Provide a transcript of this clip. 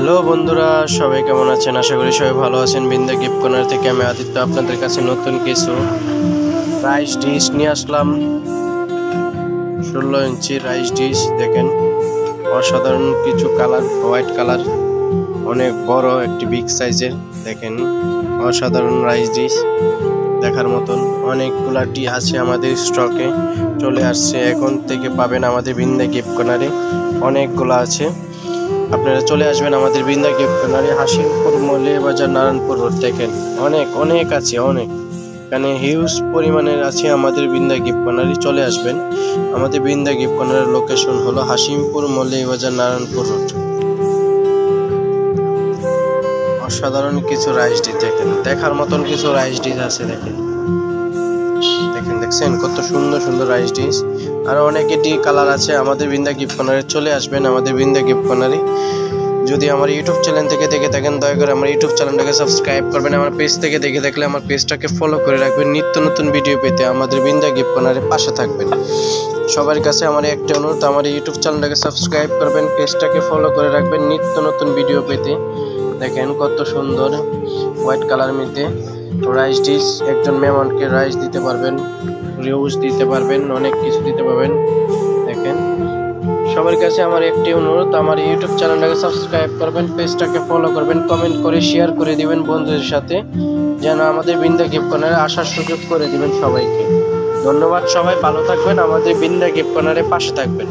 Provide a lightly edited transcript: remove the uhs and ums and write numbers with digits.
Hello বন্ধুরা, সবাই কেমন আছেন? আশা করি সবাই ভালো আছেন। বিন্দা গিফট কর্নার থেকে আমি আদিত্য আপনাদের কাছে নতুন কিছু রাইস ডিশ নিয়ে আসলাম। 16 ইঞ্চি রাইস ডিশ দেখেন, অসাধারণ কিছু কালার, হোয়াইট কালার, অনেক বড় একটি বিগ সাইজের। দেখেন অসাধারণ রাইস ডিশ দেখার মতন। অনেকগুলা টি আছে আমাদের স্টকে, চলে আসছে। এখন থেকে পাবেন আমাদের বিন্দা গিফট কর্নারে, অনেকগুলো আছে। আপনারা চলে আসবেন আমাদের বিন্দা গিফট কর্নারে, হাসিমপুর মৌলিয়া বাজার, নারায়ণপুর রোড। দেখেন অনেক আছে, অনেক এখানে হিউজ পরিমাণের আছে আমাদের বিন্দা গিফট কর্নারে। চলে আসবেন। আমাদের বিন্দা গিফট কর্নারের লোকেশন হলো হাসিমপুর মৌলিয়া বাজার, নারায়ণপুর রোড। অসাধারণ কিছু রাইস ডিশ দেখেন, দেখার মতন কিছু রাইস ডিশ আছে। দেখছেন কত সুন্দর সুন্দর রাইস ডিশ। আর অনেকটি কালার আছে আমাদের বিন্দা গিফট কর্নারে। চলে আসবেন আমাদের বিন্দা গিফট কর্নারে। যদি আমার ইউটিউব চ্যানেল থেকে দেখে থাকেন, দয়া করে আমার ইউটিউব চ্যানেলটাকে সাবস্ক্রাইব করবেন। আমার পেজ থেকে দেখে থাকলে আমার পেজটাকে ফলো করে রাখবেন। নিত্য নতুন ভিডিও পেতে আমাদের বিন্দা গিফট কর্নারের পাশে থাকবেন। সবার কাছে আমার একটা অনুরোধ, আমার ইউটিউব চ্যানেলটাকে সাবস্ক্রাইব করবেন, পেজটাকে ফলো করে রাখবেন নিত্য নতুন ভিডিও পেতে। দেখেন কত সুন্দর হোয়াইট কালার মধ্যে রাইস ডিশ। একজন মেহমানকে রাইস দিতে পারবেন, রিউজ দিতে পারবেন, অনেক কিছু দিতে পারবেন। দেখেন সবার কাছে আমার একটি অনুরোধ, আমার ইউটিউব চ্যানেলটাকে সাবস্ক্রাইব করবেন, পেজটাকে ফলো করবেন, কমেন্ট করে শেয়ার করে দিবেন বন্ধুদের সাথে, যেন আমাদের বিন্দা গিফট কর্নারে আসার সুযোগ করে দিবেন সবাইকে। ধন্যবাদ, সবাই ভালো থাকবেন, আমাদের বিন্দা গিফট কর্নারে পাশে থাকবেন।